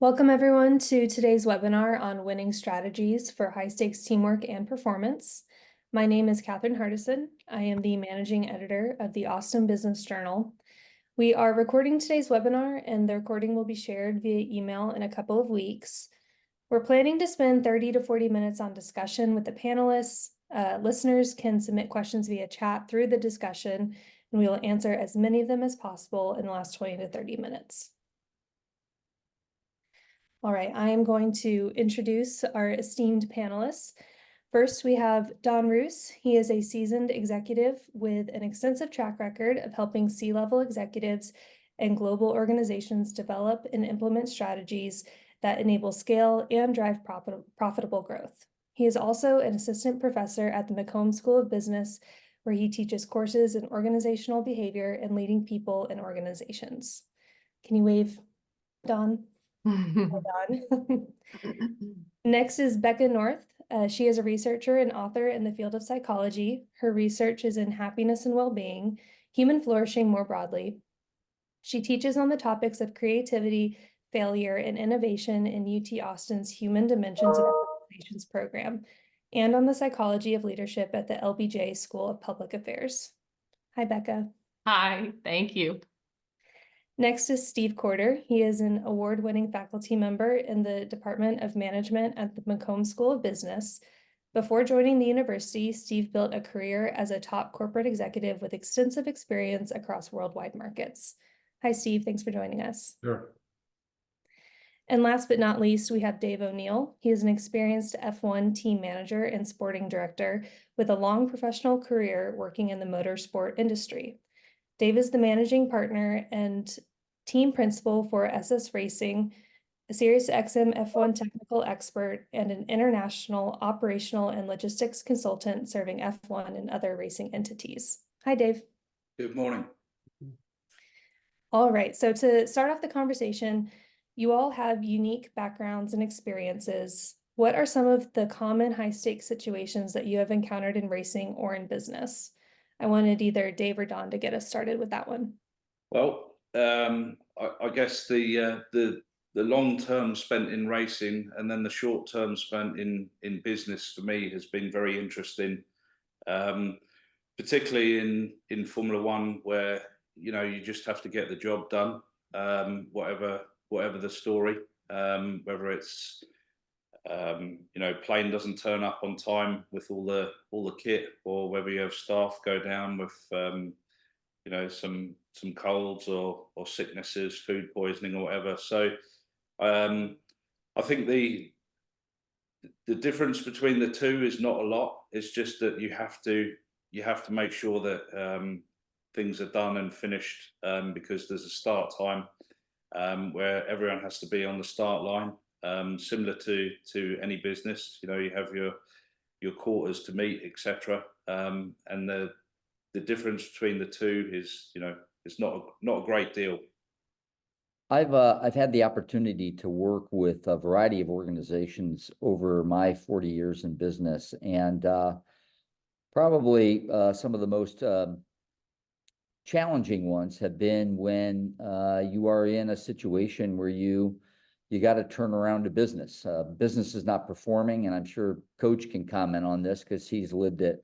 Welcome everyone to today's webinar on winning strategies for high-stakes teamwork and performance. My name is Catherine Hardison. I am the managing editor of the Austin Business Journal. We are recording today's webinar and the recording will be shared via email in a couple of weeks. We're planning to spend 30 to 40 minutes on discussion with the panelists. Listeners can submit questions via chat through the discussion, and we will answer as many of them as possible in the last 20 to 30 minutes. All right, I am going to introduce our esteemed panelists. First, we have Don Roos. He is a seasoned executive with an extensive track record of helping C-level executives and global organizations develop and implement strategies that enable scale and drive profitable growth. He is also an assistant professor at the McCombs School of Business, where he teaches courses in organizational behavior and leading people and organizations. Can you wave, Don? Well done. Next is Becca North. She is a researcher and author in the field of psychology. Her research is in happiness and well-being, human flourishing more broadly. She teaches on the topics of creativity, failure, and innovation in UT Austin's Human Dimensions of Organizations program, and on the psychology of leadership at the LBJ School of Public Affairs. Hi, Becca. Hi, thank you. Next is Steve Corder. He is an award-winning faculty member in the Department of Management at the McCombs School of Business. Before joining the university, Steve built a career as a top corporate executive with extensive experience across worldwide markets. Hi, Steve. Thanks for joining us. Sure. And last but not least, we have Dave O'Neill. He is an experienced F1 team manager and sporting director with a long professional career working in the motorsport industry. Dave is the managing partner and team principal for SS Racing, a SiriusXM F1 technical expert, and an international operational and logistics consultant serving F1 and other racing entities. Hi, Dave. Good morning. All right, so to start off the conversation, you all have unique backgrounds and experiences. What are some of the common high-stakes situations that you have encountered in racing or in business? I wanted either Dave or Don to get us started with that one. Well, I guess the long term spent in racing and then the short term spent in business for me has been very interesting, particularly in Formula One, where you just have to get the job done, whatever the story, whether it's plane doesn't turn up on time with all the kit, or whether you have staff go down with some colds or sicknesses, food poisoning or whatever. So I think the difference between the two is not a lot. It's just that you have to make sure that things are done and finished, because there's a start time where everyone has to be on the start line. Similar to any business, you have your quarters to meet, etc. And the difference between the two is, it's not a great deal. I've had the opportunity to work with a variety of organizations over my 40 years in business, and probably some of the most challenging ones have been when you are in a situation where you got to turn around a business. Business is not performing, and I'm sure Coach can comment on this because he's lived it.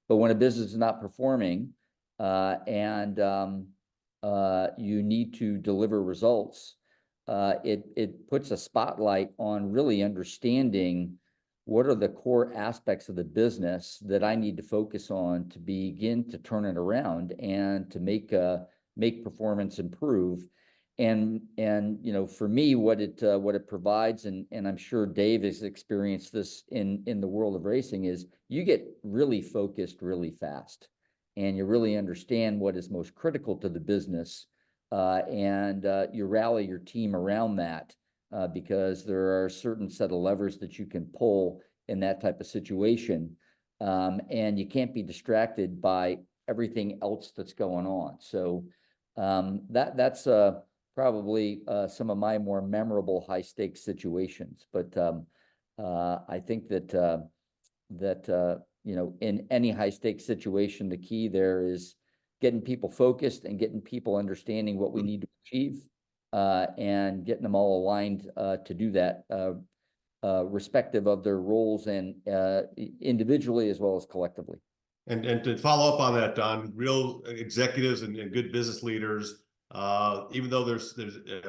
But when a business is not performing and you need to deliver results, it puts a spotlight on really understanding what are the core aspects of the business that I need to focus on to begin to turn it around and to make performance improve. And for me, what it provides, and I'm sure Dave has experienced this in the world of racing, is you get really focused really fast, and you really understand what is most critical to the business, and you rally your team around that, because there are a certain set of levers that you can pull in that type of situation, and you can't be distracted by everything else that's going on. So that's probably some of my more memorable high stakes situations. But I think that in any high stakes situation, the key there is getting people focused and getting people understanding what we need to achieve, and getting them all aligned to do that, respective of their roles and individually as well as collectively. And to follow up on that, Don, real executives and good business leaders, even though there's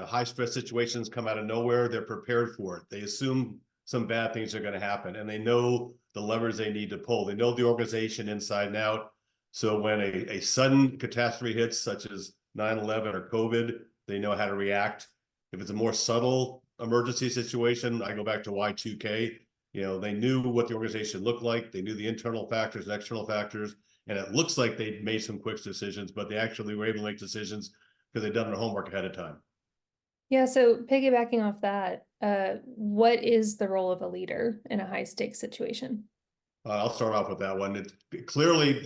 high stress situations come out of nowhere, they're prepared for it. They assume some bad things are going to happen, and they know the levers they need to pull. They know the organization inside and out. So when a sudden catastrophe hits, such as 9/11 or COVID, they know how to react. If it's a more subtle emergency situation, I go back to Y2K. They knew what the organization looked like. They knew the internal factors, external factors, and it looks like they made some quick decisions, but they actually were able to make decisions because they'd done their homework ahead of time. Yeah, so piggybacking off that, what is the role of a leader in a high stakes situation? I'll start off with that one. Clearly,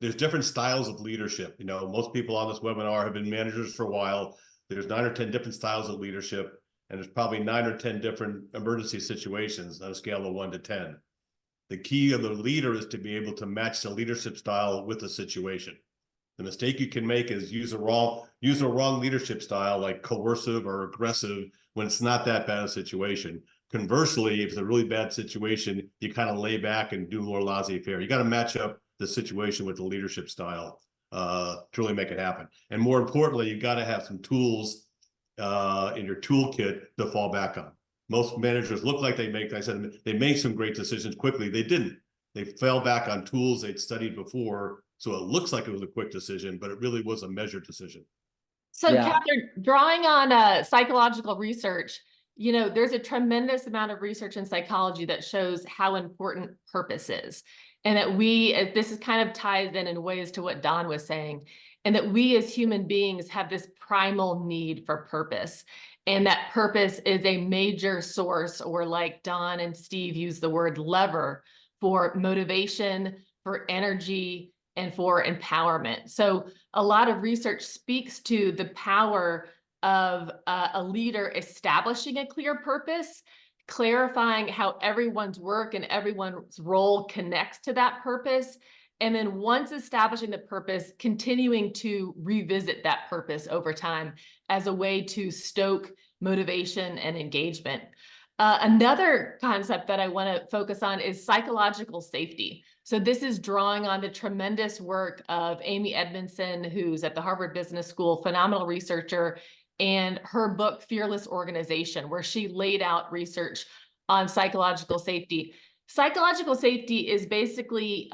there's different styles of leadership. Most people on this webinar have been managers for a while. There's 9 or 10 different styles of leadership. And there's probably 9 or 10 different emergency situations on a scale of 1 to 10. The key of the leader is to be able to match the leadership style with the situation. The mistake you can make is use a wrong leadership style, like coercive or aggressive, when it's not that bad a situation. Conversely, if it's a really bad situation, you kind of lay back and do more laissez-faire. You got to match up the situation with the leadership style to really make it happen. And more importantly, you got to have some tools in your toolkit to fall back on. Most managers look like they made some great decisions quickly. They didn't. They fell back on tools they'd studied before. So it looks like it was a quick decision, but it really was a measured decision. So Yeah. Catherine, drawing on psychological research, there's a tremendous amount of research in psychology that shows how important purpose is. And that this is kind of ties in ways to what Don was saying, and that we as human beings have this primal need for purpose. And that purpose is a major source, or like Don and Steve use the word lever, for motivation, for energy, and for empowerment. So a lot of research speaks to the power of a leader establishing a clear purpose, clarifying how everyone's work and everyone's role connects to that purpose. And then once establishing the purpose, continuing to revisit that purpose over time as a way to stoke motivation and engagement. Another concept that I want to focus on is psychological safety. So this is drawing on the tremendous work of Amy Edmondson, who's at the Harvard Business School, phenomenal researcher, and her book, Fearless Organization, where she laid out research on psychological safety. Psychological safety is basically,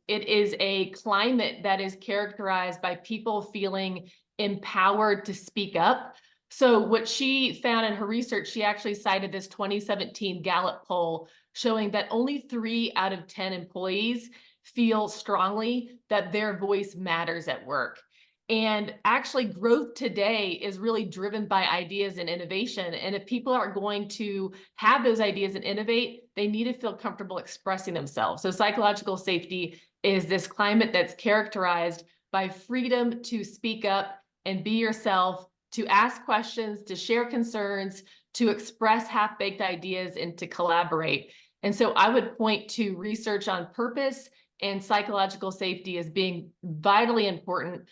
it is a climate that is characterized by people feeling empowered to speak up. So what she found in her research, she actually cited this 2017 Gallup poll showing that only 3 out of 10 employees feel strongly that their voice matters at work. And actually, growth today is really driven by ideas and innovation. And if people are going to have those ideas and innovate, they need to feel comfortable expressing themselves. So psychological safety is this climate that's characterized by freedom to speak up and be yourself, to ask questions, to share concerns, to express half-baked ideas, and to collaborate. And so I would point to research on purpose and psychological safety as being vitally important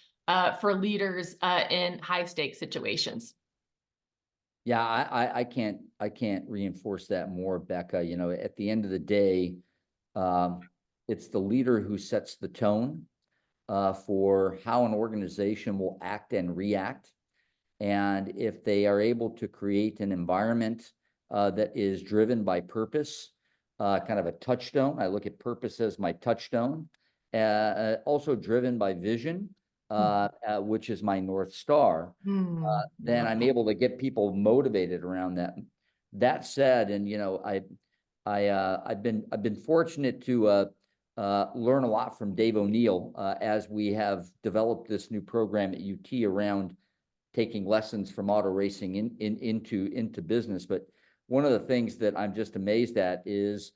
for leaders in high-stakes situations. Yeah, I can't reinforce that more, Becca. At the end of the day, it's the leader who sets the tone for how an organization will act and react. And if they are able to create an environment that is driven by purpose, kind of a touchstone. I look at purpose as my touchstone, also driven by vision, which is my North Star. Then I'm able to get people motivated around that. That said, and I've been fortunate to learn a lot from Dave O'Neill as we have developed this new program at UT around taking lessons from auto racing into business. But one of the things that I'm just amazed at is,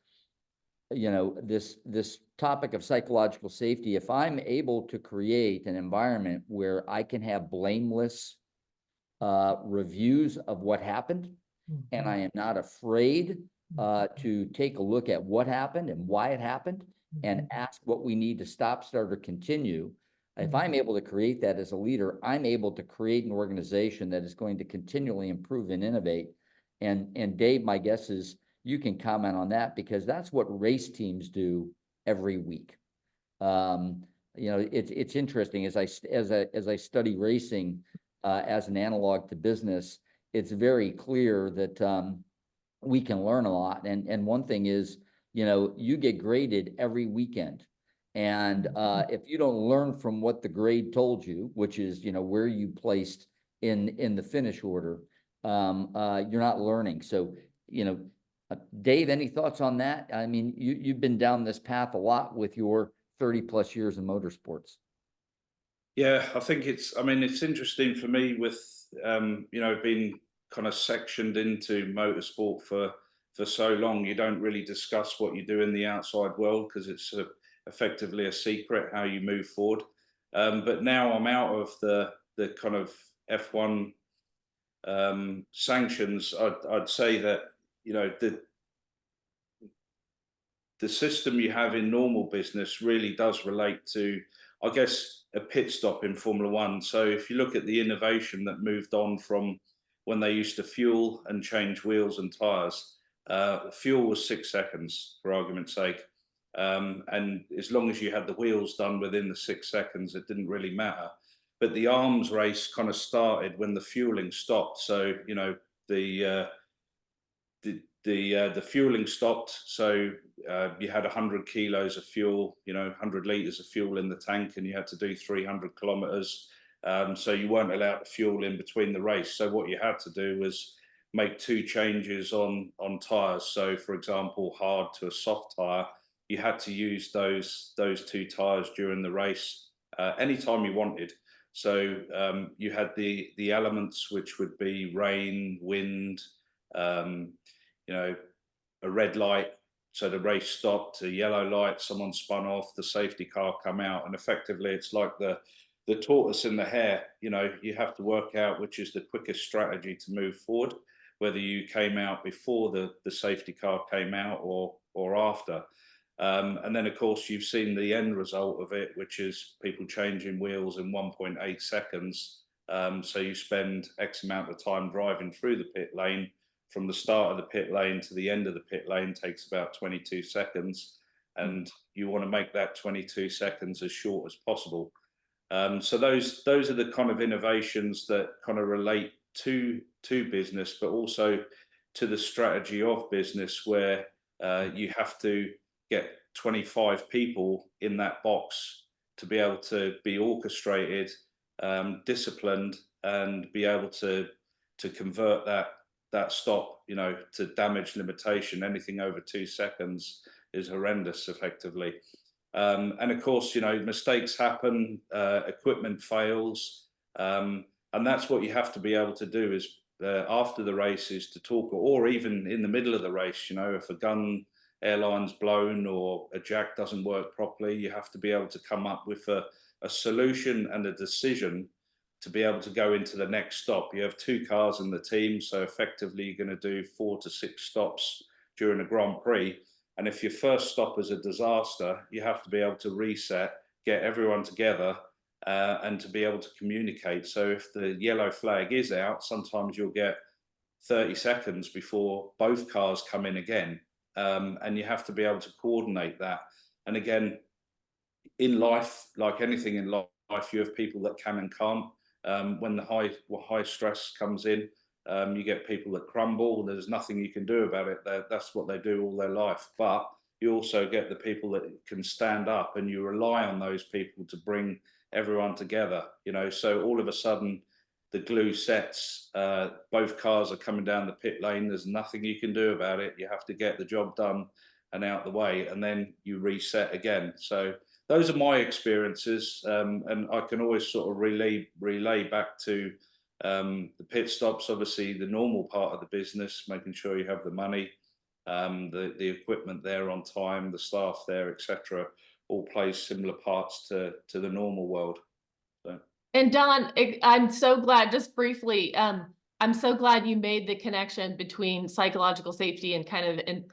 this topic of psychological safety. If I'm able to create an environment where I can have blameless reviews of what happened, and I am not afraid to take a look at what happened and why it happened, and ask what we need to stop, start, or continue, If I'm able to create that as a leader, I'm able to create an organization that is going to continually improve and innovate. And Dave, my guess is you can comment on that, because that's what race teams do every week. You know, it's interesting as I study racing as an analog to business. It's very clear that we can learn a lot. And one thing is, you know, you get graded every weekend. And if you don't learn from what the grade told you, which is, you know, where you placed in the finish order, you're not learning. So, you know, Dave, any thoughts on that? I mean, you've been down this path a lot with your 30+ years in motorsports. Yeah, I think I mean, it's interesting for me with, you know, being kind of sectioned into motorsport for so long. You don't really discuss what you do in the outside world because it's effectively a secret how you move forward. But now I'm out of the kind of F1 sanctions. I'd say that, you know, the system you have in normal business really does relate to, I guess, a pit stop in Formula One. So if you look at the innovation that moved on from when they used to fuel and change wheels and tires, fuel was 6 seconds, for argument's sake. And as long as you had the wheels done within the 6 seconds, it didn't really matter. But the arms race kind of started when the fueling stopped. So, you know, the fueling stopped, so you had 100 kilos of fuel, you know, 100 liters of fuel in the tank, and you had to do 300 kilometers. So you weren't allowed to fuel in between the race. So what you had to do was make 2 changes on tires. So, for example, hard to a soft tire, you had to use those 2 tires during the race anytime you wanted. So you had the elements, which would be rain, wind. You know, a red light, so the race stopped, a yellow light, someone spun off, the safety car come out, and effectively it's like the tortoise and the hare. You know, you have to work out which is the quickest strategy to move forward, whether you came out before the safety car came out or after. And then, of course, you've seen the end result of it, which is people changing wheels in 1.8 seconds. So you spend X amount of time driving through the pit lane. From the start of the pit lane to the end of the pit lane takes about 22 seconds. And you want to make that 22 seconds as short as possible. So those are the kind of innovations that kind of relate to business, but also to the strategy of business, where you have to get 25 people in that box to be able to be orchestrated, disciplined, and be able to convert that stop, you know, to damage limitation. Anything over 2 seconds is horrendous, effectively. And of course, you know, mistakes happen, equipment fails, and that's what you have to be able to do is after the race is to talk, or even in the middle of the race. You know, if a gun airline's blown or a jack doesn't work properly, you have to be able to come up with a solution and a decision to be able to go into the next stop. You have 2 cars in the team, so effectively you're going to do 4 to 6 stops during a Grand Prix. And if your first stop is a disaster, you have to be able to reset, get everyone together, and to be able to communicate. So if the yellow flag is out, sometimes you'll get 30 seconds before both cars come in again. And you have to be able to coordinate that. And again, in life, like anything in life, you have people that can and can't. When the high stress comes in, you get people that crumble. There's nothing you can do about it. That's what they do all their life. But you also get the people that can stand up, and you rely on those people to bring everyone together. You know, so all of a sudden the glue sets. Both cars are coming down the pit lane. There's nothing you can do about it. You have to get the job done and out the way, and then you reset again. So those are my experiences, and I can always sort of relay back to the pit stops. Obviously, the normal part of the business, making sure you have the money, the equipment there on time, the staff there, etc., all plays similar parts to the normal world. So. And Don, I'm so glad, just briefly, I'm so glad you made the connection between psychological safety and kind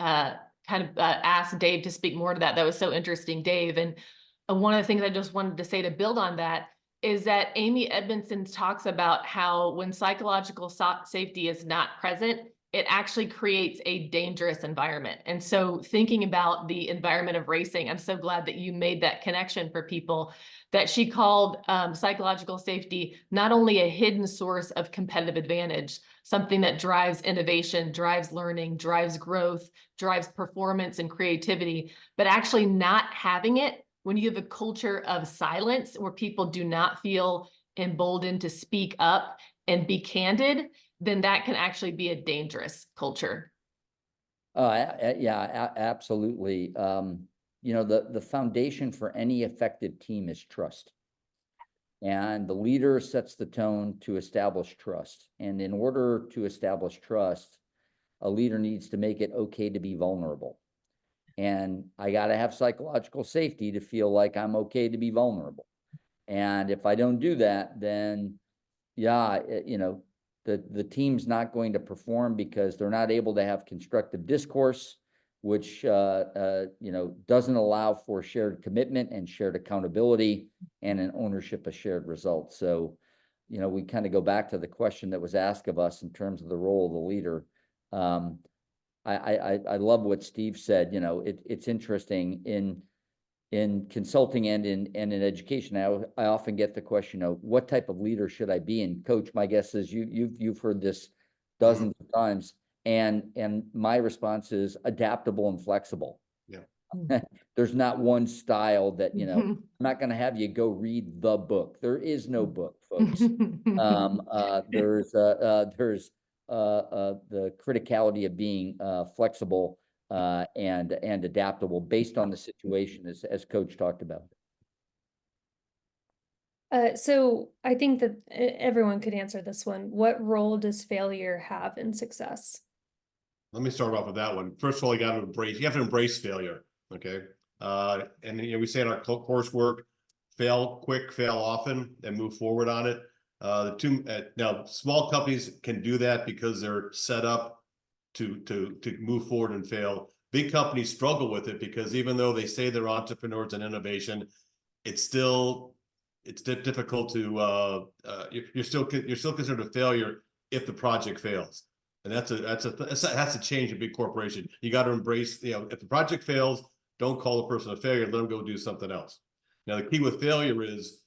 of asked Dave to speak more to that. That was so interesting, Dave. And one of the things I just wanted to say to build on that is that Amy Edmondson talks about how when psychological safety is not present, it actually creates a dangerous environment. And so thinking about the environment of racing, I'm so glad that you made that connection for people, that she called psychological safety not only a hidden source of competitive advantage, something that drives innovation, drives learning, drives growth, drives performance and creativity, but actually not having it, when you have a culture of silence where people do not feel emboldened to speak up and be candid, then that can actually be a dangerous culture. Yeah, absolutely. You know, the foundation for any effective team is trust. And the leader sets the tone to establish trust. And in order to establish trust, a leader needs to make it okay to be vulnerable. And I got to have psychological safety to feel like I'm okay to be vulnerable. And if I don't do that, then yeah, you know, the team's not going to perform because they're not able to have constructive discourse, which you know, doesn't allow for shared commitment and shared accountability and an ownership of shared results. So, you know, we kind of go back to the question that was asked of us in terms of the role of the leader. I love what Steve said. You know, it's interesting in consulting and in education. I often get the question of what type of leader should I be? And coach, my guess is you've heard this dozens of times. And my response is adaptable and flexible. Yeah. There's not one style that, you know, I'm not going to have you go read the book. There is no book, folks. There's the criticality of being flexible and adaptable based on the situation, as Coach talked about. So I think that everyone could answer this one. What role does failure have in success? Let me start off with that one. First of all, you have to embrace failure. Okay. And you know, we say in our coursework, fail quick, fail often, and move forward on it. Now small companies can do that because they're set up to move forward and fail. Big companies struggle with it because even though they say they're entrepreneurs and innovation, it's difficult to you're still considered a failure if the project fails. And that's to change a big corporation. You got to embrace, you know, if the project fails, don't call the person a failure, let them go do something else. Now, the key with failure is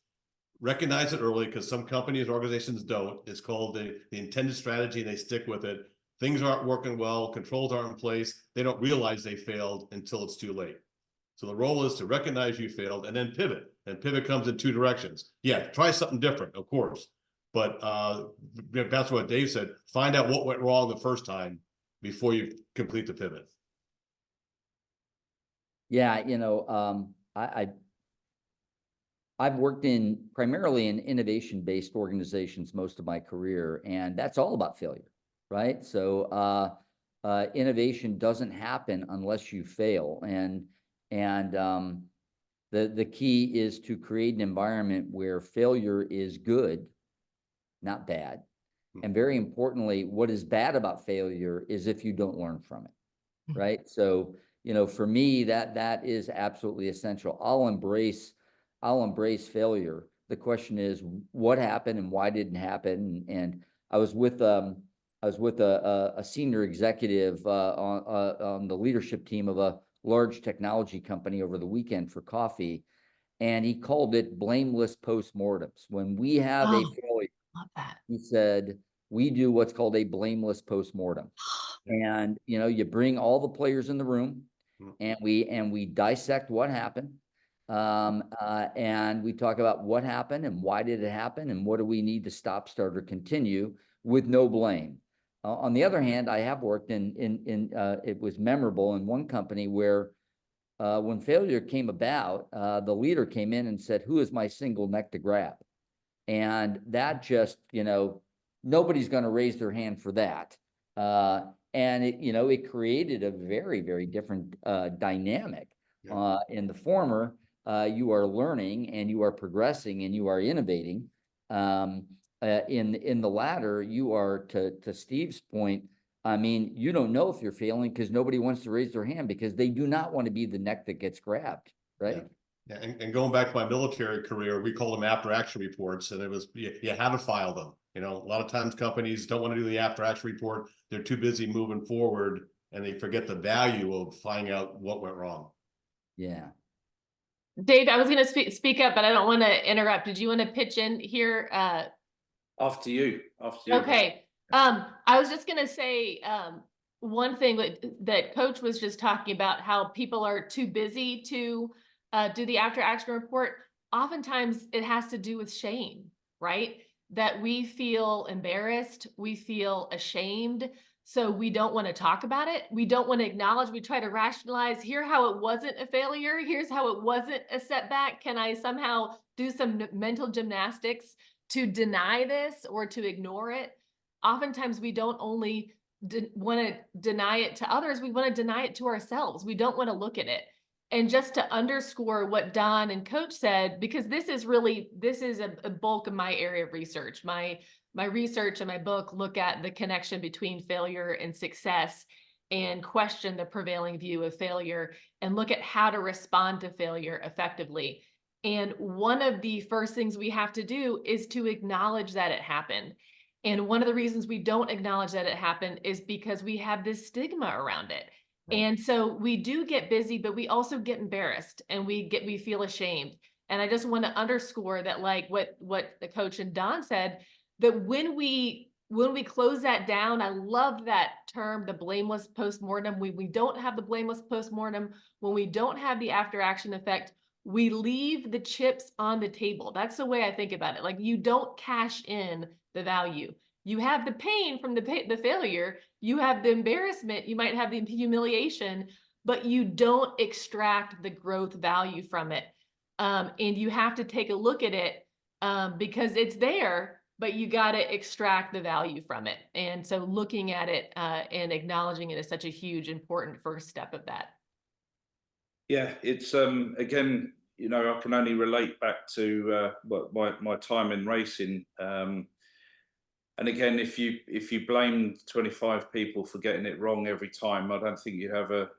recognize it early, because some companies or organizations don't. It's called the intended strategy, and they stick with it. Things aren't working well, controls aren't in place. They don't realize they failed until it's too late. So the role is to recognize you failed and then pivot. And pivot comes in two directions. Yeah, try something different, of course. But that's what Dave said. Find out what went wrong the first time before you complete the pivot. Yeah, you know, I've worked primarily in innovation-based organizations most of my career, and that's all about failure, right? So innovation doesn't happen unless you fail, and the key is to create an environment where failure is good, not bad. And very importantly, what is bad about failure is if you don't learn from it, right? So, you know, for me, that is absolutely essential. I'll embrace failure. The question is, what happened and why didn't it happen? And I was with a senior executive on the leadership team of a large technology company over the weekend for coffee, and he called it blameless postmortems. When we have a failure, he said, we do what's called a blameless postmortem. And, you know, you bring all the players in the room and we dissect what happened. And we talk about what happened and why did it happen and what do we need to stop, start, or continue with no blame. On the other hand, I have worked it was memorable in one company where when failure came about, the leader came in and said, who is my single neck to grab? And that just, you know, nobody's going to raise their hand for that. And it, you know, it created a very, very different dynamic. In the former, you are learning and you are progressing and you are innovating. In the latter, you are, to Steve's point, I mean, you don't know if you're failing because nobody wants to raise their hand because they do not want to be the neck that gets grabbed, right? Yeah, and going back to my military career, we call them after action reports, and it was you had to file them. You know, a lot of times companies don't want to do the after action report. They're too busy moving forward, and they forget the value of finding out what went wrong. Yeah. Dave, I was going to speak up, but I don't want to interrupt. Did you want to pitch in here? After you. Okay. I was just going to say, one thing that Coach was just talking about, how people are too busy to do the after action report. Oftentimes it has to do with shame, right? That we feel embarrassed, we feel ashamed. So we don't want to talk about it. We don't want to acknowledge. We try to rationalize, here how it wasn't a failure. Here's how it wasn't a setback. Can I somehow do some mental gymnastics to deny this or to ignore it? Oftentimes we don't only want to deny it to others, we want to deny it to ourselves. We don't want to look at it. And just to underscore what Don and Coach said, because this is a bulk of my area of research. My research and my book look at the connection between failure and success and question the prevailing view of failure and look at how to respond to failure effectively. And one of the first things we have to do is to acknowledge that it happened. And one of the reasons we don't acknowledge that it happened is because we have this stigma around it. Right. And so we do get busy, but we also get embarrassed and we feel ashamed. And I just want to underscore that, like what the Coach and Don said, that when we close that down, I love that term, the blameless postmortem. We don't have the blameless postmortem. When we don't have the after action effect, we leave the chips on the table. That's the way I think about it. Like, you don't cash in the value. You have the pain from the failure. You have the embarrassment. You might have the humiliation, but you don't extract the growth value from it. And you have to take a look at it because it's there, but you got to extract the value from it. And so looking at it and acknowledging it is such a huge, important first step of that. Yeah, it's again, you know, I can only relate back to my time in racing. And again, if you blame 25 people for getting it wrong every time, I don't think you have a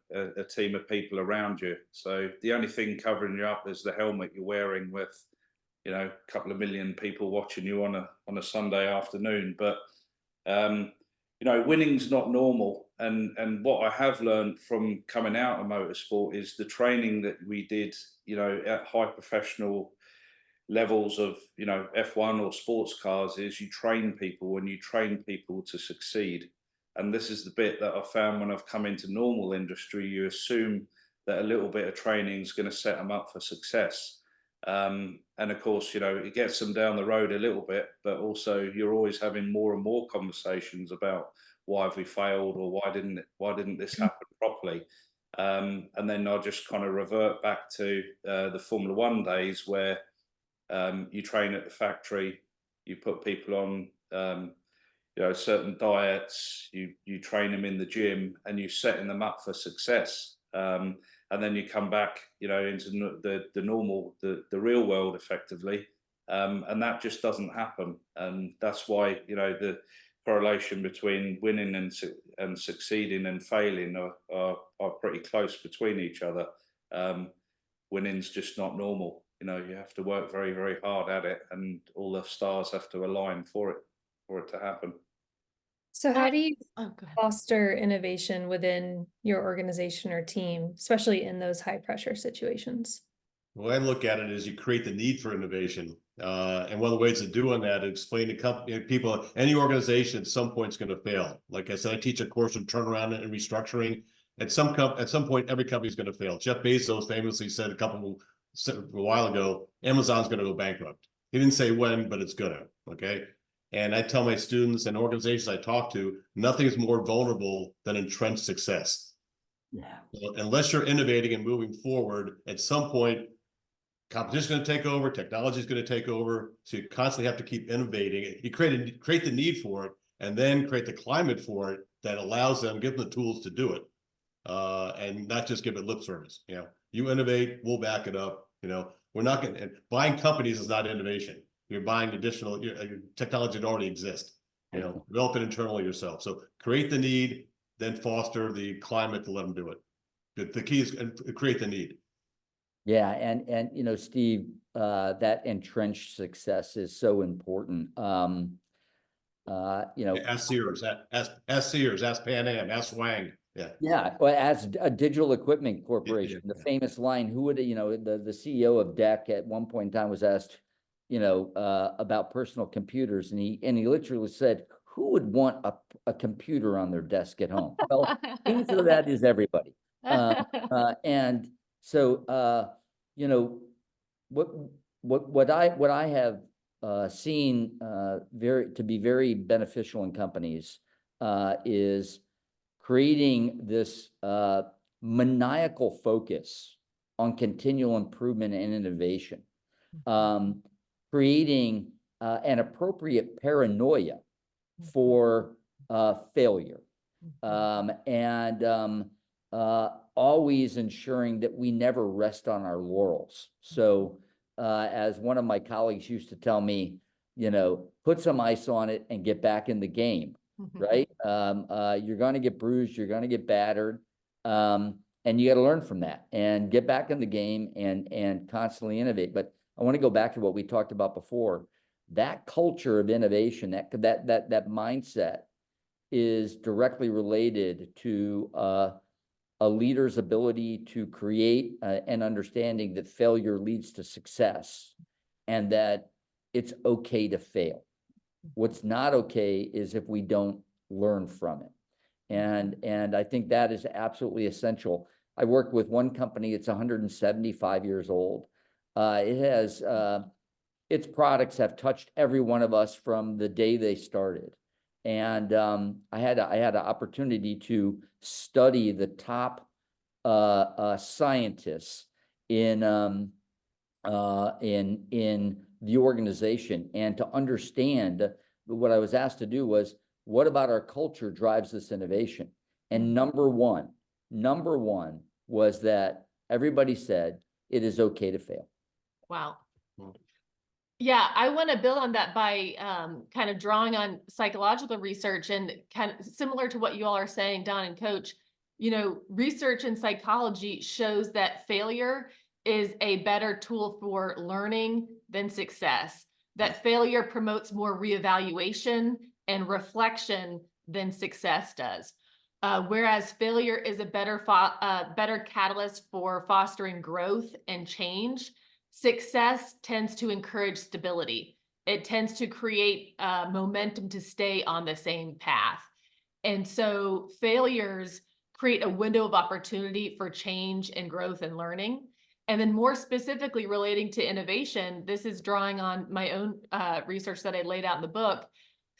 team of people around you. So the only thing covering you up is the helmet you're wearing with, you know, a couple of million people watching you on a Sunday afternoon. But you know, winning's not normal. And what I have learned from coming out of motorsport is the training that we did, you know, at high professional levels of, you know, F1 or sports cars, is you train people and you train people to succeed. And this is the bit that I found when I've come into normal industry. You assume that a little bit of training is going to set them up for success. And of course, you know, it gets them down the road a little bit, but also you're always having more and more conversations about why have we failed, or why didn't this happen properly. And then I just kind of revert back to the Formula One days, where you train at the factory, you put people on you know, certain diets, you train them in the gym, and you're setting them up for success. And then you come back, you know, into the normal, the real world effectively. And that just doesn't happen. And that's why, you know, the correlation between winning and succeeding and failing are pretty close between each other. Winning's just not normal. You know, you have to work very, very hard at it, and all the stars have to align for it to happen. So how do you Oh, go ahead. foster innovation within your organization or team, especially in those high pressure situations? The way I look at it is you create the need for innovation. And one of the ways of doing that is explain to company people, any organization at some point is going to fail. Like I said, I teach a course on turnaround and restructuring. At some point, every company is going to fail. Jeff Bezos famously said a while ago, Amazon's going to go bankrupt. He didn't say when, but it's going to. Okay. And I tell my students and organizations I talk to, nothing is more vulnerable than entrenched success. Yeah. So unless you're innovating and moving forward, at some point, competition is going to take over, technology is going to take over. So you constantly have to keep innovating. You create the need for it, and then create the climate for it that allows them, give them the tools to do it, and not just give it lip service. You know, you innovate, we'll back it up. You know, we're not going to, buying companies is not innovation. You're buying additional technology that already exists. You know, develop it internally yourself. So create the need, then foster the climate to let them do it. The key is create the need. Yeah, and you know, Steve, that entrenched success is so important. You know, Ask Sears, ask Sears, ask Pan Am, ask Wang. Yeah. yeah, well, as a digital equipment corporation, the Yeah. famous line, who would, you know, the CEO of DEC at one point in time was asked, you know, about personal computers, and he literally said, who would want a computer on their desk at home? Well, the answer to that is everybody. And so, you know, what what I have seen to be very beneficial in companies is creating this maniacal focus on continual improvement and innovation, creating an appropriate paranoia for failure, and always ensuring that we never rest on our laurels. So, as one of my colleagues used to tell me, you know, put some ice on it and get back in the game, right? You're going to get bruised, you're going to get battered, and you got to learn from that and get back in the game and constantly innovate. But I want to go back to what we talked about before. That culture of innovation, that mindset, is directly related to a leader's ability to create an understanding that failure leads to success, and that it's okay to fail. What's not okay is if we don't learn from it. And I think that is absolutely essential. I work with one company, it's 175 years old. It has its products have touched every one of us from the day they started. And I had an opportunity to study the top scientists in the organization, and to understand. What I was asked to do was, what about our culture drives this innovation? And number one was that everybody said it is okay to fail. Wow. Yeah, I want to build on that by kind of drawing on psychological research, and kind of similar to what you all are saying, Don and Coach. You know, research in psychology shows that failure is a better tool for learning than success. That failure promotes more reevaluation and reflection than success does. Whereas failure is a better catalyst for fostering growth and change, success tends to encourage stability. It tends to create momentum to stay on the same path. And so failures create a window of opportunity for change and growth and learning. And then more specifically relating to innovation, this is drawing on my own research that I laid out in the book.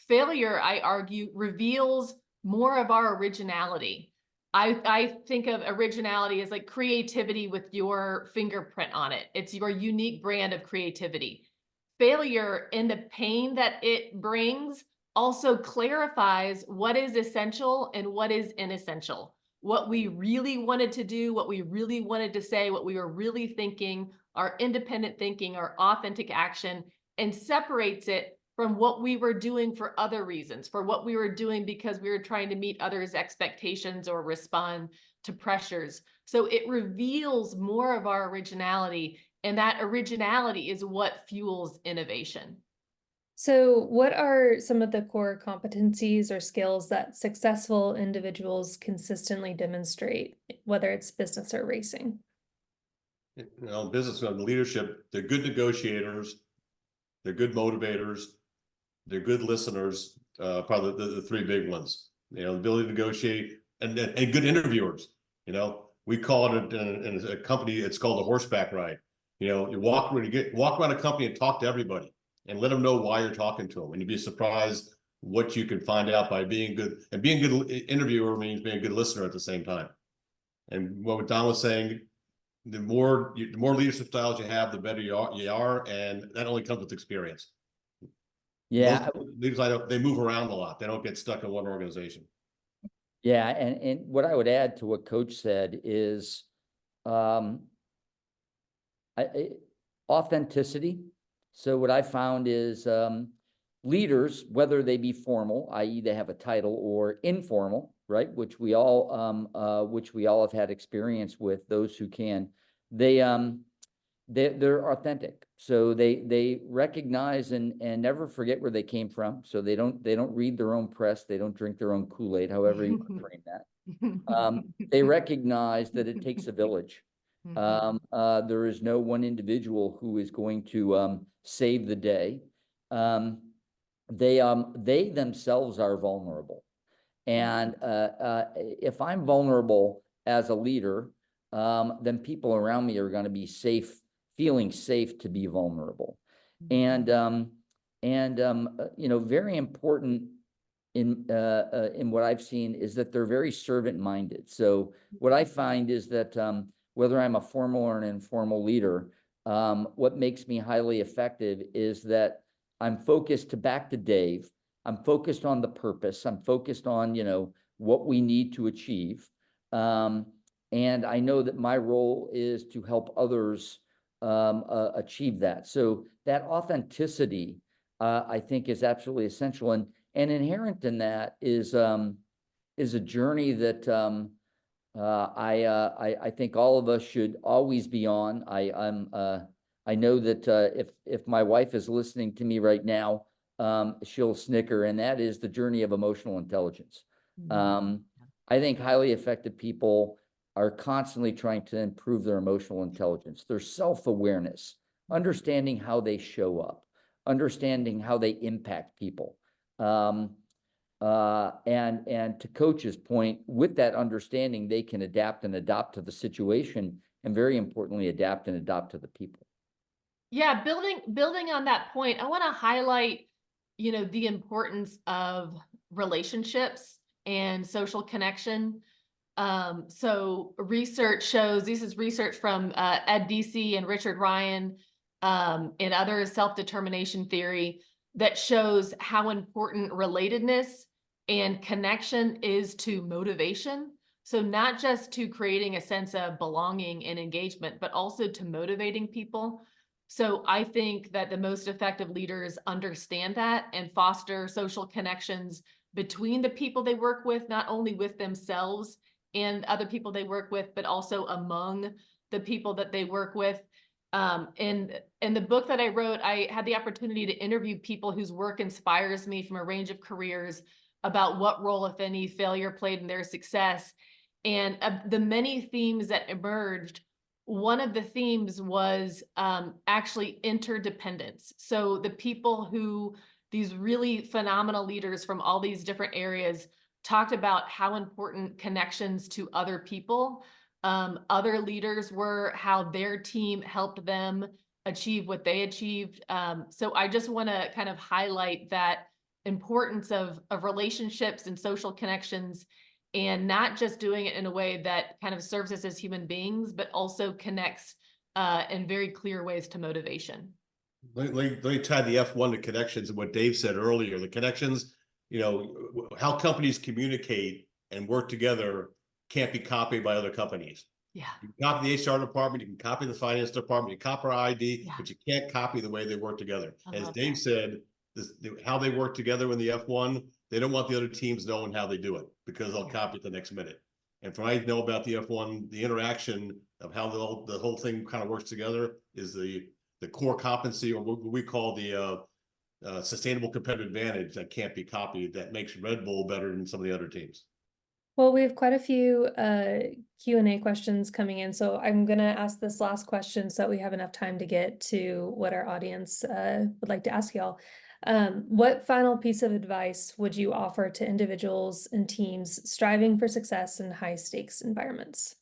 Failure, I argue, reveals more of our originality. I think of originality as like creativity with your fingerprint on it. It's your unique brand of creativity. Failure and the pain that it brings also clarifies what is essential and what is inessential. What we really wanted to do, what we really wanted to say, what we were really thinking, our independent thinking, our authentic action, and separates it from what we were doing for other reasons, for what we were doing because we were trying to meet others' expectations or respond to pressures. So it reveals more of our originality, and that originality is what fuels innovation. So, what are some of the core competencies or skills that successful individuals consistently demonstrate, whether it's business or racing? You know, business and leadership, they're good negotiators, they're good motivators, they're good listeners, probably the three big ones. You know, the ability to negotiate, and good interviewers. You know, we call it in a company, it's called a horseback ride. You know, you walk around a company and talk to everybody and let them know why you're talking to them. And you'd be surprised what you can find out by being good. And being a good interviewer means being a good listener at the same time. And what Don was saying, the more leadership styles you have, the better you are, and that only comes with experience. Yeah. Most leaders, they move around a lot. They don't get stuck in one organization. Yeah, and what I would add to what Coach said is authenticity. So what I found is leaders, whether they be formal, i.e. they have a title, or informal, right, which we all have had experience with, those who can, they they're authentic. So they recognize and never forget where they came from. So they don't read their own press. They don't drink their own Kool-Aid, however you want to frame that. They recognize that it takes a village. There is no one individual who is going to save the day. They themselves are vulnerable. And if I'm vulnerable as a leader, then people around me are going to be safe, feeling safe to be vulnerable. And very important in what I've seen is that they're very servant-minded. So what I find is that whether I'm a formal or an informal leader, what makes me highly effective is that I'm focused back to Dave. I'm focused on the purpose. I'm focused on, what we need to achieve. And I know that my role is to help others achieve that. So that authenticity, I think, is absolutely essential. And inherent in that is a journey that I think all of us should always be on. I know that if my wife is listening to me right now, she'll snicker, and that is the journey of emotional intelligence. I think highly effective people are constantly trying to improve their emotional intelligence, their self-awareness, understanding how they show up, understanding how they impact people. And to Coach's point, with that understanding, they can adapt and adopt to the situation, and very importantly, adapt and adopt to the people. Yeah, building on that point, I want to highlight, the importance of relationships and social connection. So research shows, this is research from Ed DC and Richard Ryan and others, self-determination theory, that shows how important relatedness and connection is to motivation. So not just to creating a sense of belonging and engagement, but also to motivating people. So I think that the most effective leaders understand that and foster social connections between the people they work with, not only with themselves and other people they work with, but also among the people that they work with. In the book that I wrote, I had the opportunity to interview people whose work inspires me from a range of careers about what role, if any, failure played in their success. And the many themes that emerged, one of the themes was actually interdependence. So the people who, these really phenomenal leaders from all these different areas, talked about how important connections to other people, other leaders were, how their team helped them achieve what they achieved. So I just want to kind of highlight that importance of relationships and social connections, and not just doing it in a way that kind of serves us as human beings, but also connects in very clear ways to motivation. Let me tie the F1 to connections and what Dave said earlier. The connections, how companies communicate and work together can't be copied by other companies. Yeah. You can copy the HR department, you can copy the finance department, you copy our ID, Yeah. but you can't copy the way they work together. As Dave that. said, how they work together in the F1, they don't want the other teams knowing how they do it because they'll copy it the next minute. And from what I know about the F1, the interaction of how the whole thing kind of works together is the core competency, or what we call the sustainable competitive advantage that can't be copied, that makes Red Bull better than some of the other teams. Well, we have quite a few Q&A questions coming in, so I'm going to ask this last question so that we have enough time to get to what our audience would like to ask y'all. What final piece of advice would you offer to individuals and teams striving for success in high-stakes environments?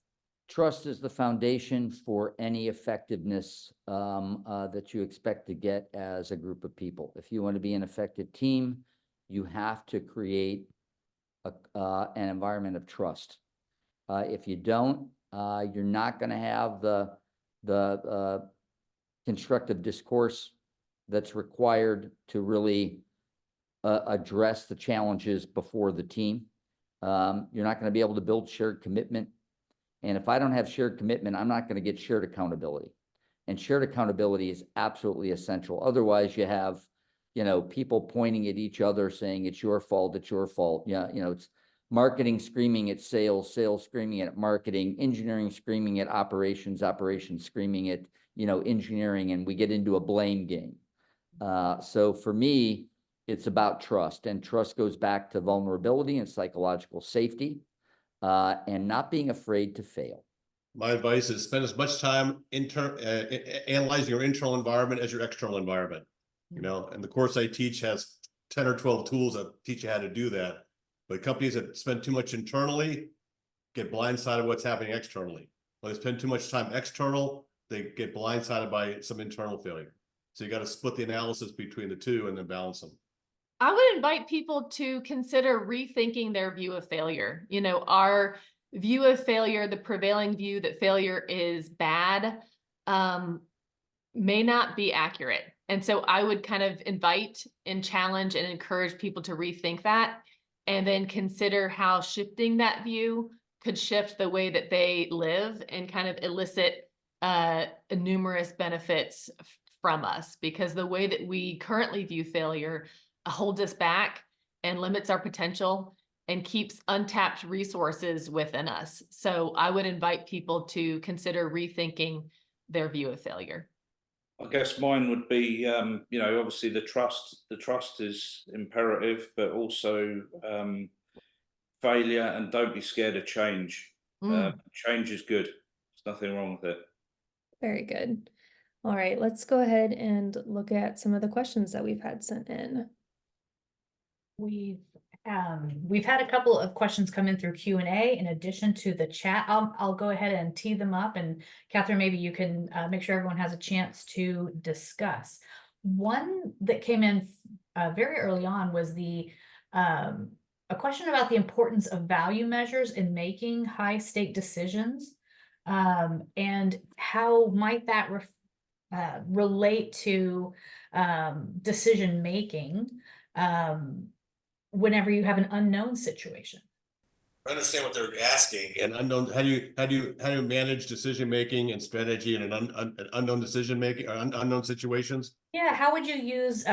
Trust is the foundation for any effectiveness that you expect to get as a group of people. If you want to be an effective team, you have to create an environment of trust. If you don't, you're not going to have the constructive discourse that's required to really address the challenges before the team. You're not going to be able to build shared commitment. And if I don't have shared commitment, I'm not going to get shared accountability. And shared accountability is absolutely essential. Otherwise, you have, people pointing at each other saying it's your fault, it's your fault. Yeah, it's marketing screaming at sales, sales screaming at marketing, engineering screaming at operations, operations screaming at, engineering and we get into a blame game. So for me, it's about trust, and trust goes back to vulnerability and psychological safety, and not being afraid to fail. My advice is spend as much time analyzing your internal environment as your external environment. And the course I teach has 10 or 12 tools that teach you how to do that. But companies that spend too much internally get blindsided what's happening externally. When they spend too much time external, they get blindsided by some internal failure. So you got to split the analysis between the two and then balance them. I would invite people to consider rethinking their view of failure. Our view of failure, the prevailing view that failure is bad, may not be accurate. And so I would kind of invite and challenge and encourage people to rethink that, and then consider how shifting that view could shift the way that they live and kind of elicit numerous benefits from us, because the way that we currently view failure holds us back and limits our potential and keeps untapped resources within us. So I would invite people to consider rethinking their view of failure. I guess mine would be, obviously the trust is imperative, but also failure, and don't be scared of change. Change is good. There's nothing wrong with it. Very good. All right, let's go ahead and look at some of the questions that we've had sent in. We've had a couple of questions come in through Q&A in addition to the chat. I'll go ahead and tee them up, and Catherine, maybe you can make sure everyone has a chance to discuss. One that came in very early on was a question about the importance of value measures in making high stake decisions, and how might that relate to decision making whenever you have an unknown situation. I understand what they're asking. And unknown, how do you manage decision making and strategy in an unknown decision making or unknown situations? Yeah, how would you use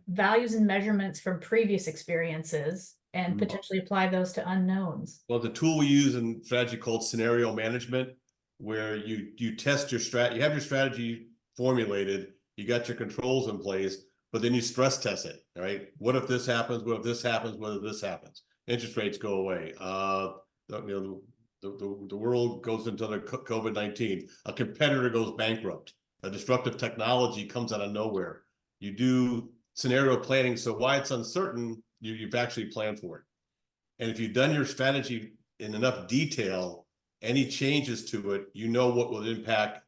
values and measurements from previous experiences and potentially apply those to unknowns? Well, the tool we use in strategy called scenario management, where you test your strat, you have your strategy formulated, you got your controls in place, but then you stress test it, right? What if this happens? What if this happens? What if this happens? Interest rates go away. The world goes into the COVID-19. A competitor goes bankrupt. A disruptive technology comes out of nowhere. You do scenario planning, so why it's uncertain, you've actually planned for it. And if you've done your strategy in enough detail, any changes to it, what will impact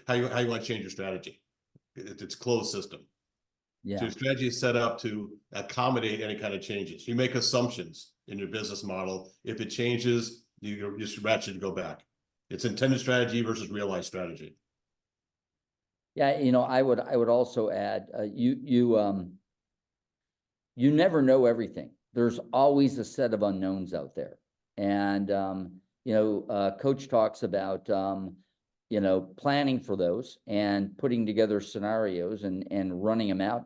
how you want to change your strategy. It's a closed system. Yeah. So your strategy is set up to accommodate any kind of changes. You make assumptions in your business model. If it changes, you just ratchet to go back. It's intended strategy versus realized strategy. Yeah, I would also add, you never know everything. There's always a set of unknowns out there, and Coach talks about planning for those and putting together scenarios and running them out.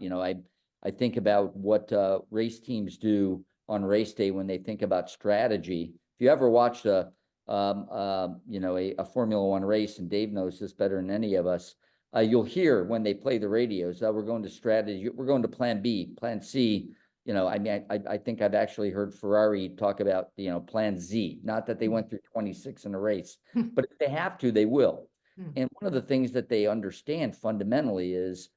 I think about what race teams do on race day when they think about strategy. If you ever watched a Formula One race, and Dave knows this better than any of us, you'll hear when they play the radios, we're going to strategy, we're going to plan B, plan C. I think I've actually heard Ferrari talk about, plan Z, not that they went through 26 in a race, but if they have to, they will. And one of the things that they understand fundamentally is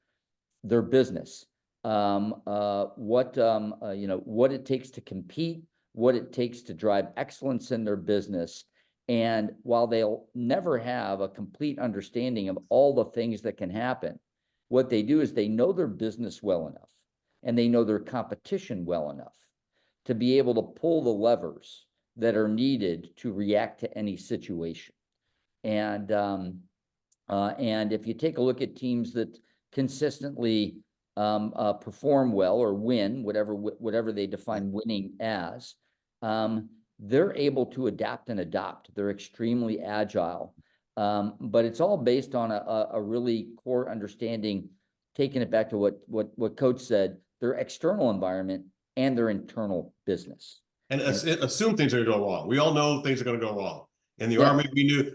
their business, what it takes to compete, what it takes to drive excellence in their business. And while they'll never have a complete understanding of all the things that can happen, what they do is they know their business well enough, and they know their competition well enough to be able to pull the levers that are needed to react to any situation. And if you take a look at teams that consistently perform well or win, whatever they define winning as, they're able to adapt and adopt. They're extremely agile, but it's all based on a really core understanding. Taking it back to what Coach said, their external environment and their internal business. And assume things are going to go wrong. We all know things are going to go wrong. In the Army,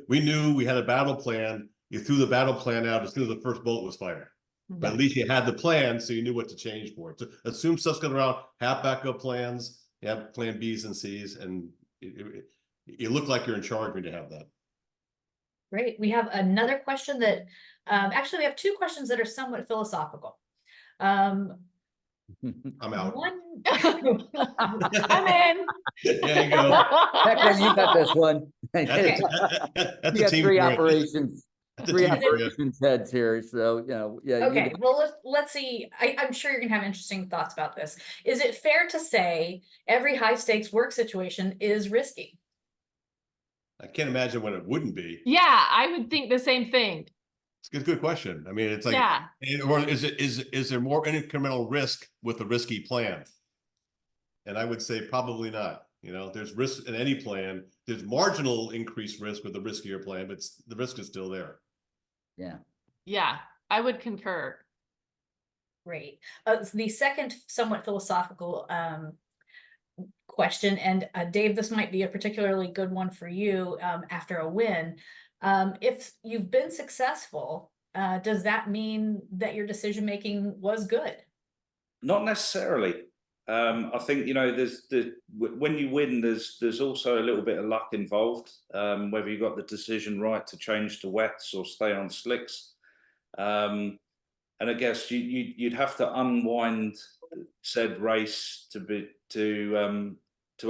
we knew we had a battle plan. you threw the battle plan out as soon as the first bullet was fired. But at least you had the plan, so you knew what to change for. So assume stuff's going around, have backup plans, you have plan Bs and Cs, and you look like you're in charge when you have that. Great. We have another question that, actually, we have two questions that are somewhat philosophical. I'm out. One. I'm in. There you go. Becca, you got this one. That's You a got team three for you. operations, That's a three team for you. operations heads here, so, you know, yeah. you Okay, got- well, let's see. I'm sure you're gonna have interesting thoughts about this. Is it fair to say every high stakes work situation is risky? I can't imagine what it wouldn't be. Yeah, I would think the same thing. It's a good question. I mean, it's like, Yeah. or is there more incremental risk with a risky plan? And I would say probably not. You know, there's risk in any plan. There's marginal increased risk with a riskier plan, but the risk is still there. Yeah. Yeah, I would concur. Great. The second somewhat philosophical question, and Dave, this might be a particularly good one for you after a win. If you've been successful, does that mean that your decision making was good? Not necessarily. I think, you know, when you win, there's also a little bit of luck involved. Whether you got the decision right to change to wets or stay on slicks. And I guess you'd have to unwind said race to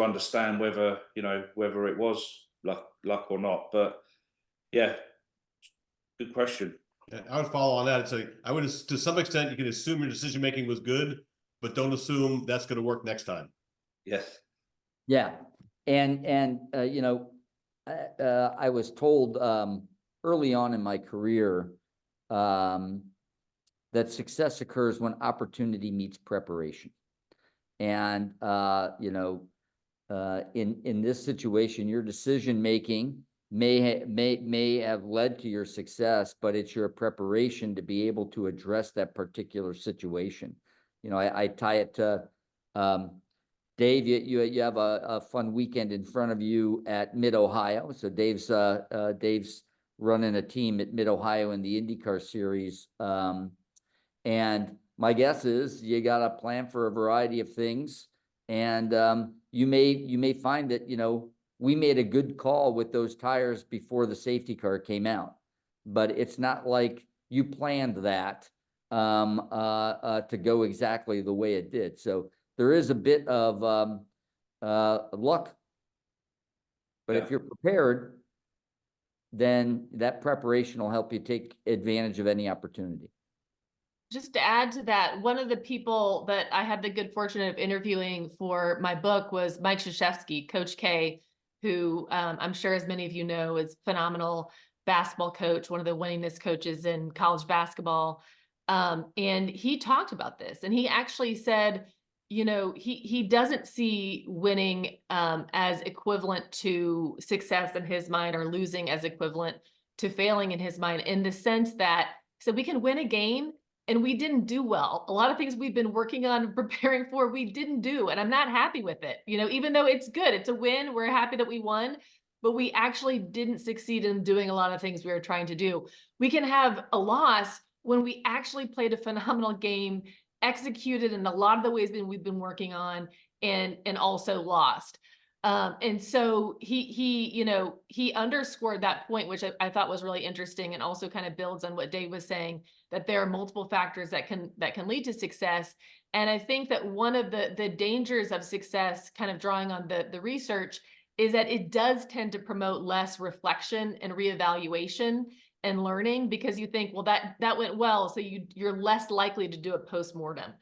understand whether, you know, whether it was luck or not. But yeah, good question. Yeah, I would follow on that. It's like, I would, to some extent, you can assume your decision making was good, but don't assume that's going to work next time. Yes. Yeah, and you know, I was told early on in my career that success occurs when opportunity meets preparation, and you know, in this situation, your decision making may have led to your success, but it's your preparation to be able to address that particular situation. You know, I tie it to Dave, you have a fun weekend in front of you at Mid-Ohio. So Dave's running a team at Mid-Ohio in the IndyCar series. And my guess is you got a plan for a variety of things. And you may find that, you know, we made a good call with those tires before the safety car came out. But it's not like you planned that to go exactly the way it did. So there is a bit of luck, but if you're prepared, then that preparation will help you take advantage of any opportunity. Just to add to that, one of the people that I had the good fortune of interviewing for my book was Mike Krzyzewski, Coach K, who I'm sure as many of you know is phenomenal basketball coach, one of the winningest coaches in college basketball. And he talked about this, and he actually said, you know, he doesn't see winning as equivalent to success in his mind, or losing as equivalent to failing in his mind, in the sense that, so we can win a game and we didn't do well. A lot of things we've been working on and preparing for, we didn't do, and I'm not happy with it. You know, even though it's good, it's a win, we're happy that we won, but we actually didn't succeed in doing a lot of things we were trying to do. We can have a loss when we actually played a phenomenal game, executed in a lot of the ways that we've been working on, and also lost. And so he underscored that point, which I thought was really interesting, and also kind of builds on what Dave was saying, that there are multiple factors that can lead to success. And I think that one of the dangers of success, kind of drawing on the research, is that it does tend to promote less reflection and reevaluation and learning, because you think, well, that went well, so you're less likely to do a post-mortem.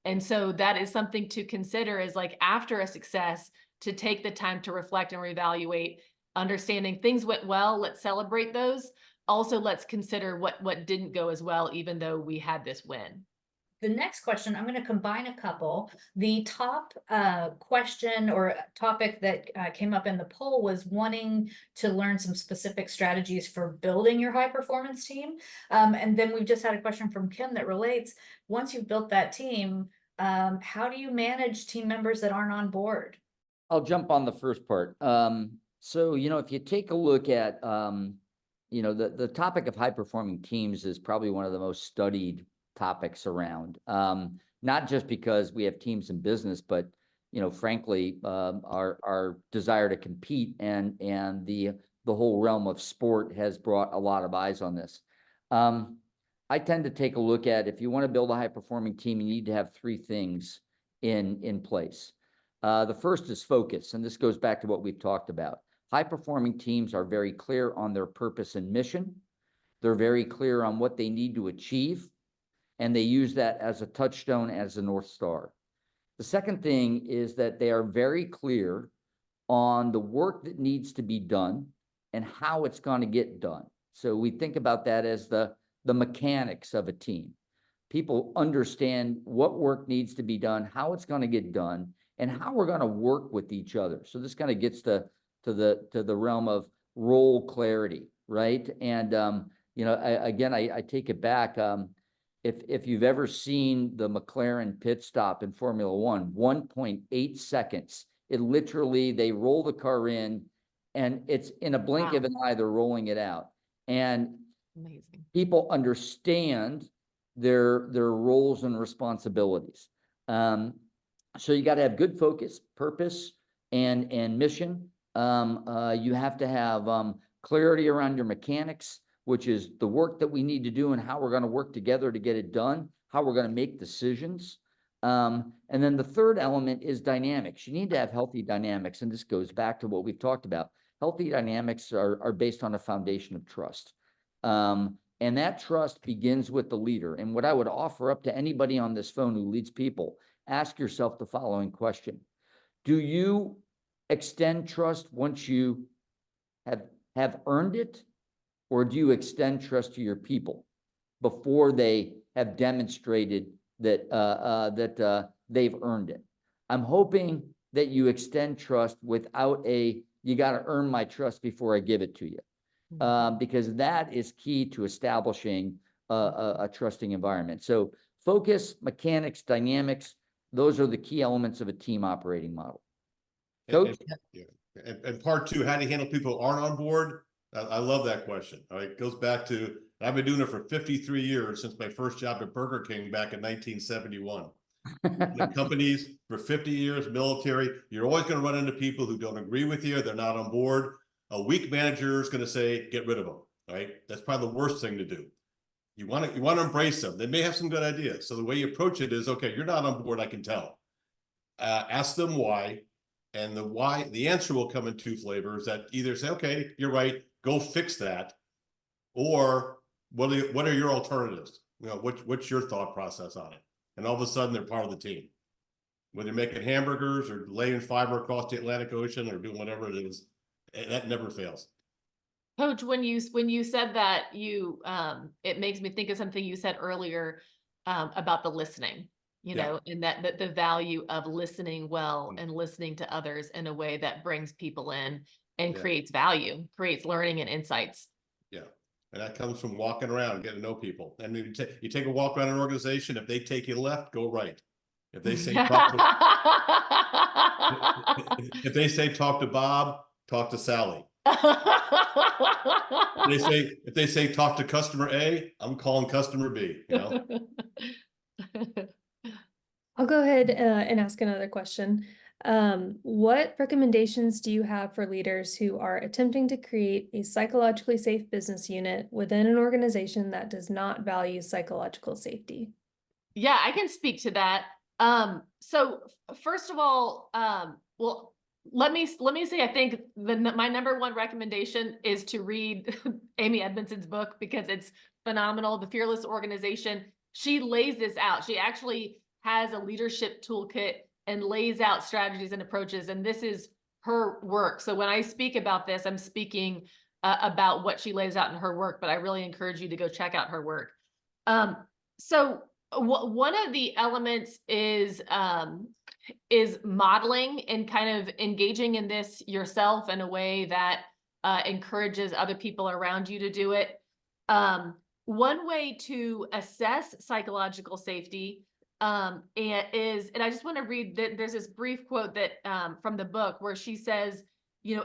And so that is something to consider, is like, after a success, to take the time to reflect and reevaluate, understanding things went well, let's celebrate those. Also, let's consider what didn't go as well, even though we had this win. The next question, I'm going to combine a couple. The top question or topic that came up in the poll was wanting to learn some specific strategies for building your high performance team. And then we've just had a question from Kim that relates. Once you've built that team, how do you manage team members that aren't on board? I'll jump on the first part. So, you know, if you take a look at, the topic of high-performing teams is probably one of the most studied topics around. Not just because we have teams in business, but, frankly, our desire to compete and the whole realm of sport has brought a lot of eyes on this. I tend to take a look at, if you want to build a high-performing team, you need to have three things in place. The first is focus, and this goes back to what we've talked about. High-performing teams are very clear on their purpose and mission. They're very clear on what they need to achieve, and they use that as a touchstone, as a North Star. The second thing is that they are very clear on the work that needs to be done and how it's going to get done. So we think about that as the mechanics of a team. People understand what work needs to be done, how it's going to get done, and how we're going to work with each other. So this kind of gets to the realm of role clarity, right? And I take it back. If you've ever seen the McLaren pit stop in Formula One, 1.8 seconds. It literally, they roll the car in, and it's in a blink of an eye, they're rolling it out. And Amazing. people understand their roles and responsibilities. So you got to have good focus, purpose, and mission. You have to have clarity around your mechanics, which is the work that we need to do and how we're going to work together to get it done, how we're going to make decisions. And then the third element is dynamics. You need to have healthy dynamics. And this goes back to what we've talked about. Healthy dynamics are based on a foundation of trust. And that trust begins with the leader. And what I would offer up to anybody on this phone who leads people, ask yourself the following question. Do you extend trust once you have earned it? Or do you extend trust to your people before they have demonstrated that they've earned it? I'm hoping that you extend trust without you got to earn my trust before I give it to you. Because that is key to establishing a trusting environment. So focus, mechanics, dynamics, those are the key elements of a team operating model. Coach? And part two, how do you handle people who aren't on board? I love that question. All right, it goes back to, I've been doing it for 53 years since my first job at Burger King back in 1971. Companies for 50 years, military, you're always going to run into people who don't agree with you. They're not on board. A weak manager is going to say, get rid of them, right? That's probably the worst thing to do. You want to embrace them. They may have some good ideas. So the way you approach it is, okay, you're not on board, I can tell. Ask them why. And the answer will come in two flavors that either say, okay, you're right, go fix that. Or what are your alternatives? What's your thought process on it? And all of a sudden they're part of the team. Whether you're making hamburgers or laying fiber across the Atlantic Ocean or doing whatever it is, that never fails. Coach, when you said that, it makes me think of something you said earlier about the listening, and that the value of listening well and listening to others in a way that brings people in and creates value, creates learning and insights. Yeah. And that comes from walking around and getting to know people. And you take a walk around an organization, if they take you left, go right. If they say if they say talk to Bob, talk to Sally. If they say talk to customer A, I'm calling customer B, I'll go ahead and ask another question. What recommendations do you have for leaders who are attempting to create a psychologically safe business unit within an organization that does not value psychological safety? Yeah, I can speak to that. So first of all, well, let me say, I think my number one recommendation is to read Amy Edmondson's book, because it's phenomenal. The Fearless Organization. She lays this out. She actually has a leadership toolkit and lays out strategies and approaches. And this is her work. So when I speak about this, I'm speaking about what she lays out in her work, but I really encourage you to go check out her work. So one of the elements is modeling and kind of engaging in this yourself in a way that encourages other people around you to do it. One way to assess psychological safety and I just want to read that there's this brief quote that from the book where she says,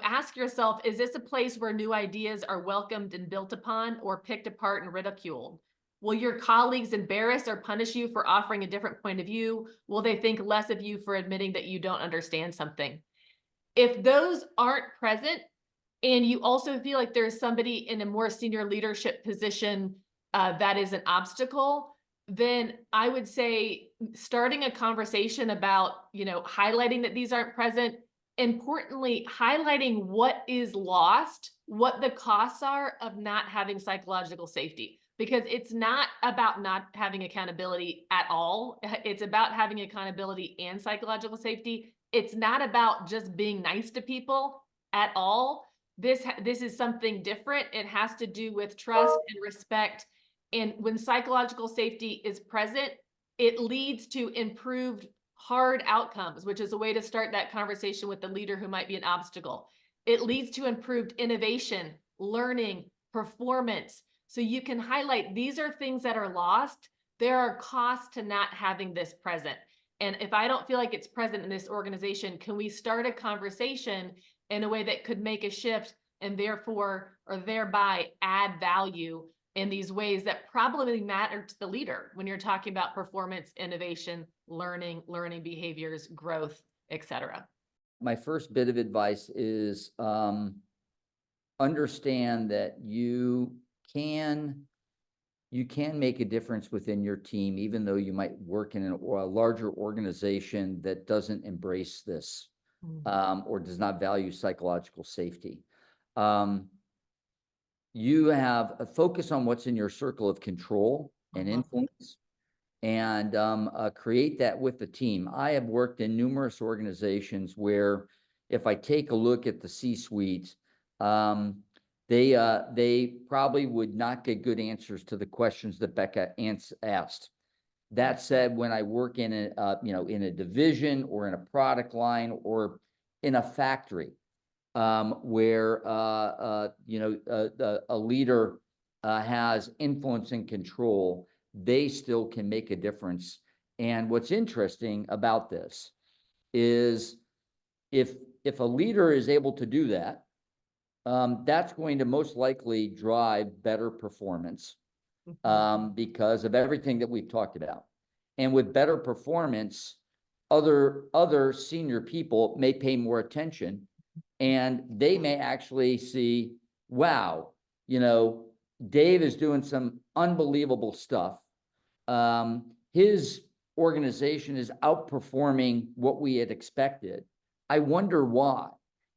ask yourself, is this a place where new ideas are welcomed and built upon or picked apart and ridiculed? Will your colleagues embarrass or punish you for offering a different point of view? Will they think less of you for admitting that you don't understand something? If those aren't present, and you also feel like there's somebody in a more senior leadership position that is an obstacle, then I would say starting a conversation about, highlighting that these aren't present, importantly, highlighting what is lost, what the costs are of not having psychological safety, because it's not about not having accountability at all. It's about having accountability and psychological safety. It's not about just being nice to people at all. This is something different. It has to do with trust and respect. And when psychological safety is present, it leads to improved hard outcomes, which is a way to start that conversation with the leader who might be an obstacle. It leads to improved innovation, learning, performance. So you can highlight, these are things that are lost. There are costs to not having this present. And if I don't feel like it's present in this organization, can we start a conversation in a way that could make a shift and therefore, or thereby add value in these ways that probably matter to the leader when you're talking about performance, innovation, learning behaviors, growth, etc. My first bit of advice is understand that you can make a difference within your team, even though you might work in a larger organization that doesn't embrace this or does not value psychological safety. You have a focus on what's in your circle of control and influence, and create that with the team. I have worked in numerous organizations where if I take a look at the C-suite, they probably would not get good answers to the questions that Becca asked. That said, when I work in a in a division or in a product line or in a factory, where a leader has influence and control, they still can make a difference. And what's interesting about this is if a leader is able to do that, that's going to most likely drive better performance because of everything that we've talked about. And with better performance, other senior people may pay more attention, and they may actually see, wow, Dave is doing some unbelievable stuff. His organization is outperforming what we had expected. I wonder why.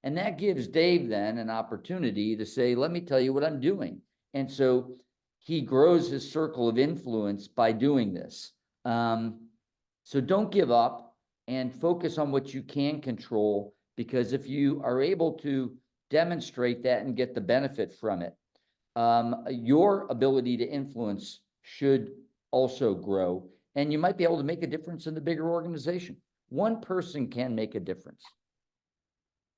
And that gives Dave then an opportunity to say, let me tell you what I'm doing. And so he grows his circle of influence by doing this. So don't give up and focus on what you can control, because if you are able to demonstrate that and get the benefit from it, your ability to influence should also grow, and you might be able to make a difference in the bigger organization. One person can make a difference.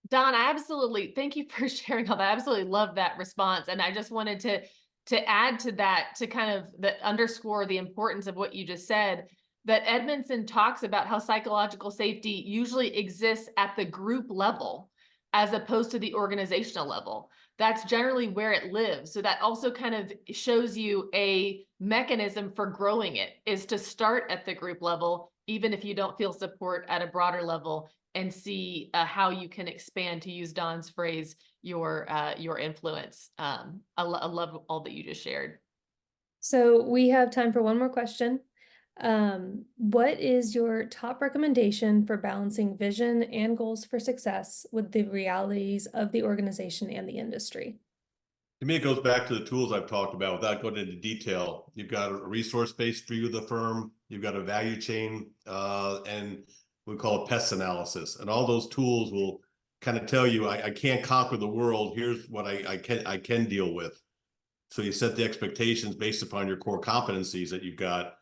Don, I absolutely thank you for sharing all that. I absolutely love that response. And I just wanted to add to that, to kind of underscore the importance of what you just said, that Edmondson talks about how psychological safety usually exists at the group level as opposed to the organizational level. That's generally where it lives. So that also kind of shows you a mechanism for growing it, is to start at the group level, even if you don't feel support at a broader level, and see how you can expand, to use Don's phrase, your influence. I love all that you just shared. So we have time for one more question. What is your top recommendation for balancing vision and goals for success with the realities of the organization and the industry? To me, it goes back to the tools I've talked about without going into detail. You've got a resource-based view of the firm, you've got a value chain, and we call it pest analysis. And all those tools will kind of tell you, I can't conquer the world. Here's what I can deal with. So you set the expectations based upon your core competencies that you've got.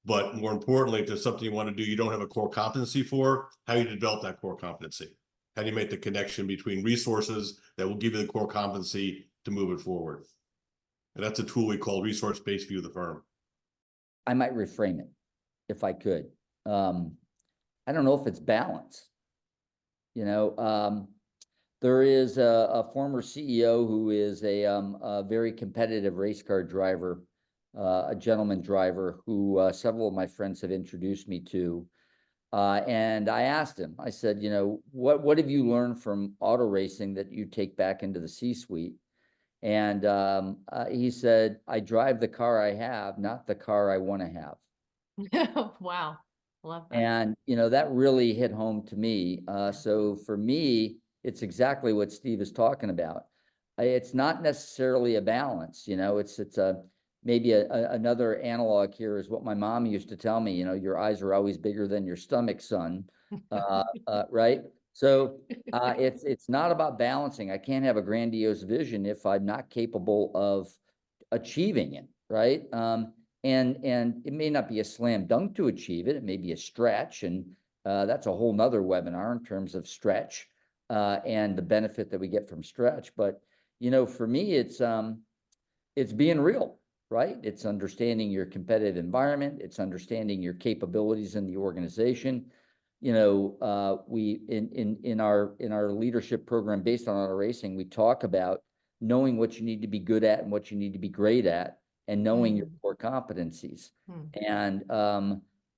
But more importantly, if there's something you want to do you don't have a core competency for, how do you develop that core competency? How do you make the connection between resources that will give you the core competency to move it forward? And that's a tool we call resource-based view of the firm. I might reframe it if I could. I don't know if it's balance. The there is a former CEO who is a very competitive race car driver, a gentleman driver who several of my friends have introduced me to. And I asked him, I said, you know, what have you learned from auto racing that you take back into the C-suite? And he said, I drive the car I have, not the car I want to have. Wow. Love that. And, you know, that really hit home to me. So for me, it's exactly what Steve is talking about. It's not necessarily a balance, you know, it's maybe another analog here is what my mom used to tell me, you know, your eyes are always bigger than your stomach, son. Right? So it's not about balancing. I can't have a grandiose vision if I'm not capable of achieving it, right? And it may not be a slam dunk to achieve it. It may be a stretch, and that's a whole nother webinar in terms of stretch and the benefit that we get from stretch. But you know, for me, it's being real, right? It's understanding your competitive environment. It's understanding your capabilities in the organization. You know, we in our leadership program based on auto racing, we talk about knowing what you need to be good at and what you need to be great at, and knowing your core competencies. And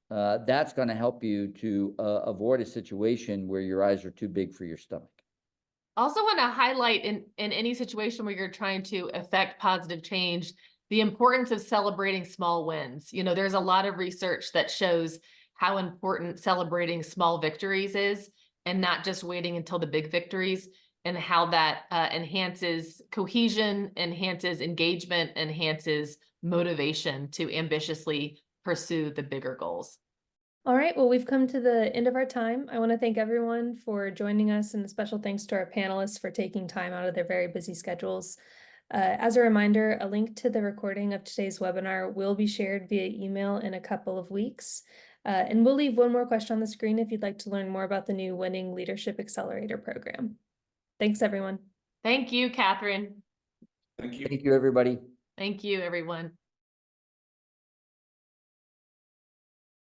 that's going to help you to avoid a situation where your eyes are too big for your stomach. Also want to highlight in any situation where you're trying to affect positive change, the importance of celebrating small wins. You know, there's a lot of research that shows how important celebrating small victories is, and not just waiting until the big victories, and how that enhances cohesion, enhances engagement, enhances motivation to ambitiously pursue the bigger goals. All right, well, we've come to the end of our time. I want to thank everyone for joining us, and a special thanks to our panelists for taking time out of their very busy schedules. As a reminder, a link to the recording of today's webinar will be shared via email in a couple of weeks. And we'll leave one more question on the screen if you'd like to learn more about the new Winning Leadership Accelerator program. Thanks, everyone. Thank you, Catherine. Thank you. Thank you, everybody. Thank you, everyone.